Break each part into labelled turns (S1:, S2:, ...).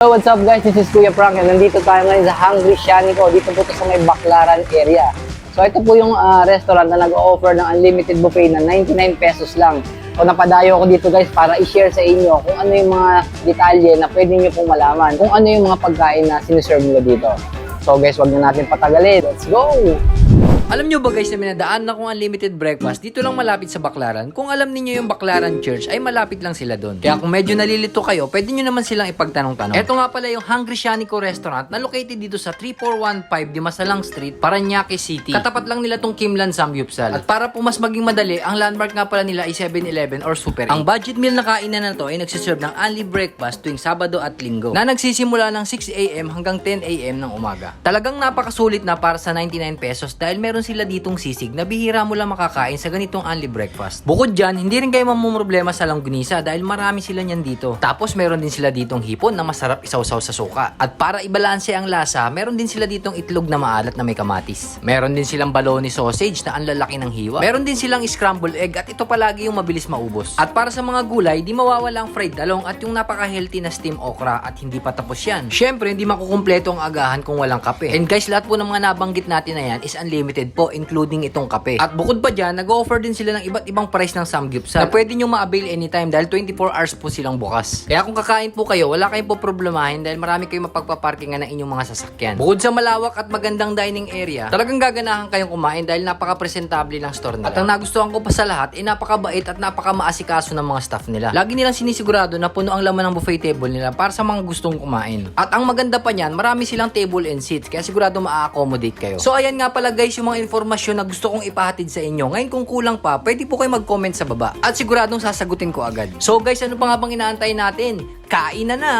S1: So what's up guys, this is Kuya Frank and nandito tayo ngayon sa Hungry Shanico. Dito po ito sa may Baclaran area. So ito po yung restaurant na nag-o-offer ng unlimited buffet na 99 pesos lang. So napadayo ako dito guys para i-share sa inyo kung ano yung mga detalye na pwede nyo pong malaman. Kung ano yung mga pagkain na siniserve nila dito. So guys, wag na natin patagalin. Let's go!
S2: Alam nyo ba guys na minadaan na kung unlimited breakfast dito lang malapit sa Baclaran? Kung alam niyo yung Baclaran Church ay malapit lang sila doon. Kaya kung medyo nalilito kayo, pwede nyo naman silang ipagtanong-tanong. Ito nga pala yung Hungry Shanico Restaurant na located dito sa 3415 Dimasalang Street, Parañaque City. Katapat lang nila tong Kimlan Samgyupsal. At para po mas maging madali, ang landmark nga pala nila ay 7-Eleven or Super 8. Ang budget meal na kainan na to ay nagsiserve ng only breakfast tuwing Sabado at Linggo na nagsisimula ng 6 AM hanggang 10 AM ng umaga. Talagang napakasulit na para sa 99 pesos dahil meron sila ditong sisig na bihira mo lang makakain sa ganitong only breakfast. Bukod dyan, hindi rin kayo mamumroblema sa langgunisa dahil marami sila niyan dito. Tapos meron din sila ditong hipon na masarap isawsaw sa suka. At para ibalanse ang lasa, meron din sila ditong itlog na maalat na may kamatis. Meron din silang baloney sausage na ang lalaki ng hiwa. Meron din silang scrambled egg at ito palagi yung mabilis maubos. At para sa mga gulay, di mawawala ang fried talong at yung napaka-healthy na steam okra at hindi pa tapos yan. Syempre, hindi makukumpleto ang agahan kung walang kape. And guys, lahat po ng mga nabanggit natin na yan is unlimited po, including itong kape. At bukod pa dyan, nag-offer din sila ng iba't ibang price ng samgyupsal na pwede nyo ma-avail anytime dahil 24 hours po silang bukas. Kaya kung kakain po kayo, wala kayong po problemahin dahil marami kayong mapagpaparkingan ng inyong mga sasakyan. Bukod sa malawak at magandang dining area, talagang gaganahan kayong kumain dahil napaka-presentable ng store nila. At ang nagustuhan ko pa sa lahat, napakabait at napaka-maasikaso ng mga staff nila. Lagi nilang sinisigurado na puno ang laman ng buffet table nila para sa mga gustong kumain. At ang maganda pa niyan, marami silang table and seats kaya sigurado ma-accommodate kayo. So ayan nga pala guys yung mga informasyon na gusto kong ipahatid sa inyo. Ngayon kung kulang pa, pwede po kayo mag-comment sa baba at siguradong sasagutin ko agad. So guys, ano pa nga bang inaantay natin? Kain na na!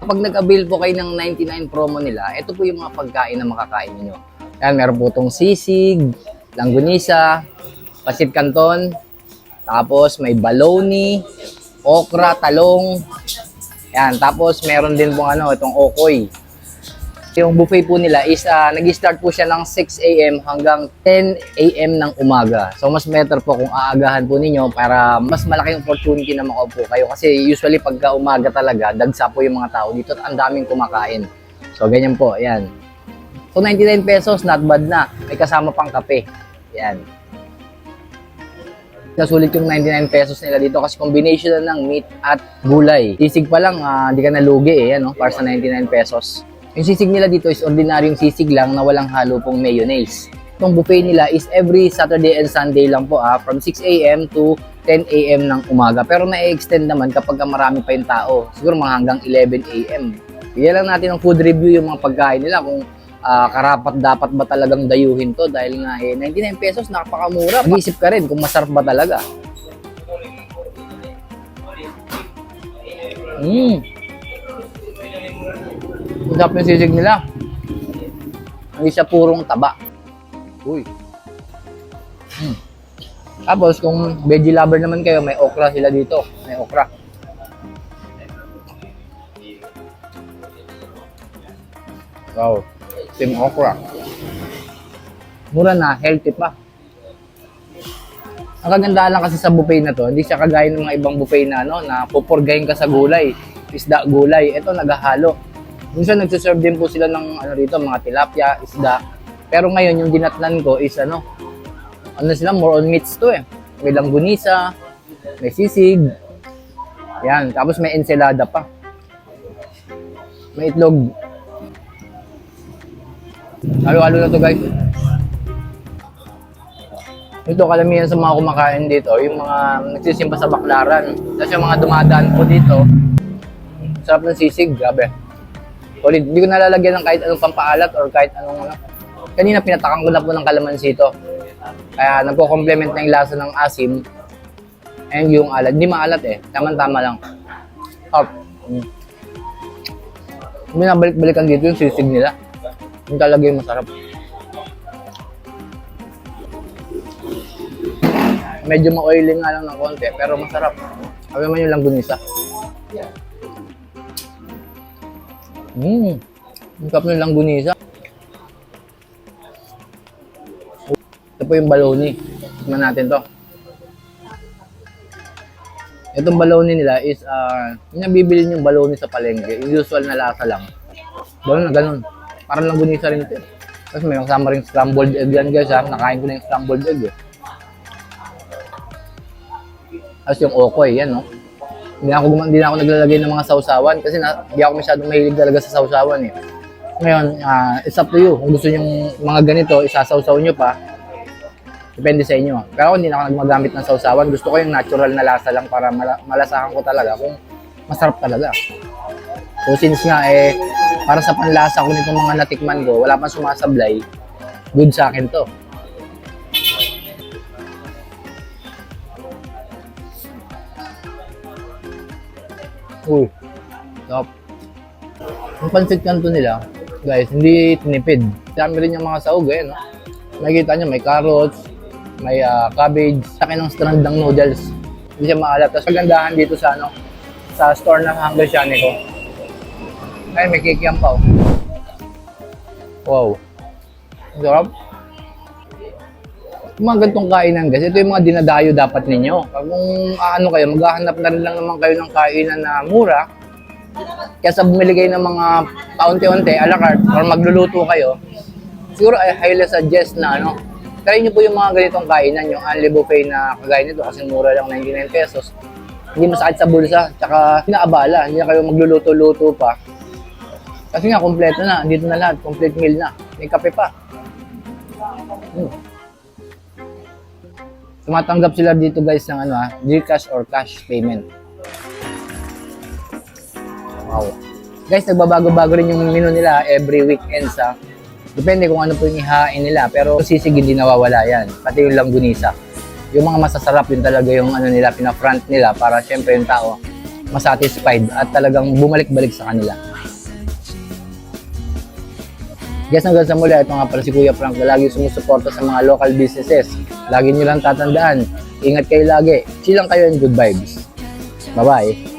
S1: Kapag nag-avail po kayo ng 99 promo nila, ito po yung mga pagkain na makakain niyo. Yan, meron po itong sisig, langgunisa, pasit canton, tapos may baloney, okra, talong. Yan, tapos meron din pong itong okoy. Yung buffet po nila is nag-start po siya ng 6 AM hanggang 10 AM ng umaga. So mas better po kung aagahan po ninyo para mas malaking opportunity na makaupo kayo. Kasi usually pagka umaga talaga, dagsa po yung mga tao dito at ang daming kumakain. So ganyan po, yan. So 99 pesos, not bad na. May kasama pang kape. Yan. Nasulit yung 99 pesos nila dito kasi combination na ng meat at gulay. Sisig pa lang, di ka nalugi para sa 99 pesos. Yung sisig nila dito is ordinaryong sisig lang na walang halo pong mayonnaise. Itong buffet nila is every Saturday and Sunday lang po from 6 AM to 10 AM ng umaga. Pero na-extend naman kapag marami pa yung tao. Siguro mga hanggang 11 AM. Bigyan lang natin ng food review yung mga pagkain nila kung karapat dapat ba talagang dayuhin to dahil nga 99 pesos napakamura. Mag-isip ka rin kung masarap ba talaga. Masarap yung sisig nila. Hindi siya purong taba. Uy. Tapos kung veggie lover naman kayo, may okra sila dito. May okra. Wow. Team okra. Mura na, healthy pa. Ang kagandahan lang kasi sa buffet na to, hindi siya kagaya ng mga ibang buffet na na pupurgahin ka sa gulay. Isda, gulay. Ito naghahalo. Minsan nagsiserve din po sila ng rito, mga tilapia, isda. Pero ngayon yung dinatnan ko is sila, more on meats to May langgunisa, may sisig. Yan, tapos may ensalada pa. May itlog. Halo-halo na to guys. Ito kalamihan sa mga kumakain dito, yung mga nagsisimba sa Baclaran. Tapos yung mga dumadaan po dito, sarap ng sisig, grabe. Solid. Hindi ko nalalagyan ng kahit anong pampaalat or kahit anong Kanina pinatakang ko na po ng kalamansi ito. Kaya nagko-complement na yung lasa ng asim and yung alat. Hindi maalat Tama-tama lang. Hop. Binabalik-balikan dito yung sisig nila. Yung talaga yung masarap. Medyo ma-oily nga lang ng konti, pero masarap. Sabi man yung langgunisa. Ang sarap ng langgunisa. Ito po yung baloney. Tignan natin to. Itong baloney nila is, yung nabibili yung baloney sa palengke, yung usual na lasa lang. Ganun na ganun. Parang langgunisa rin ito. Tapos may kasama rin scrambled egg yan guys ha. Nakain ko na yung scrambled egg eh. Tapos yung okoy, yan no. Hindi na ako naglalagay ng mga sausawan kasi hindi ako masyadong mahilig talaga sa sausawan eh. Ngayon, it's up to you. Kung gusto nyo mga ganito, isasawsaw nyo pa. Depende sa inyo. Pero ako hindi na ako nagmagamit ng sausawan. Gusto ko yung natural na lasa lang para malasahan ko talaga kung masarap talaga. So since nga para sa panlasa ko nitong mga natikman ko, wala pang sumasablay, good sa akin to. Uy, top. Yung pancit canton nila, guys, hindi tinipid. Dami rin yung mga sahog eh, no? Makikita nyo, may carrots, may cabbage, saka ng strand ng noodles. Hindi siya maalat. Tapos kagandahan dito sa sa store ng Hungry Shani ko. Ay, may kikiam pa oh. Wow. Ang sarap. Yung mga ganitong kainan guys, ito yung mga dinadayo dapat ninyo. Kung kayo, maghahanap na rin lang naman kayo ng kainan na mura. Kaysa bumili kayo ng mga paunti-unti, a la carte, or magluluto kayo, siguro I highly suggest na try nyo po yung mga ganitong kainan, yung Unli Buffet na kagaya nito kasi mura lang 99 pesos. Hindi masakit sa bulsa, tsaka inaabala, hindi na kayo magluluto-luto pa. Kasi nga, kompleto na, dito na lahat, complete meal na, may kape pa. Tumatanggap sila dito guys ng GCash or cash payment. Wow. Guys, nagbabago-bago rin yung menu nila every weekend sa depende kung ano po yung ihain nila. Pero sisig hindi nawawala yan. Pati yung langgunisa. Yung mga masasarap yun talaga yung nila, pina-front nila para syempre yung tao masatisfied at talagang bumalik-balik sa kanila. Guys, hanggang sa muli, ito nga pala si Kuya Frank na lagi sumusuporta sa mga local businesses. Lagi nyo lang tatandaan, ingat kayo lagi, chill lang kayo and good vibes. Bye-bye!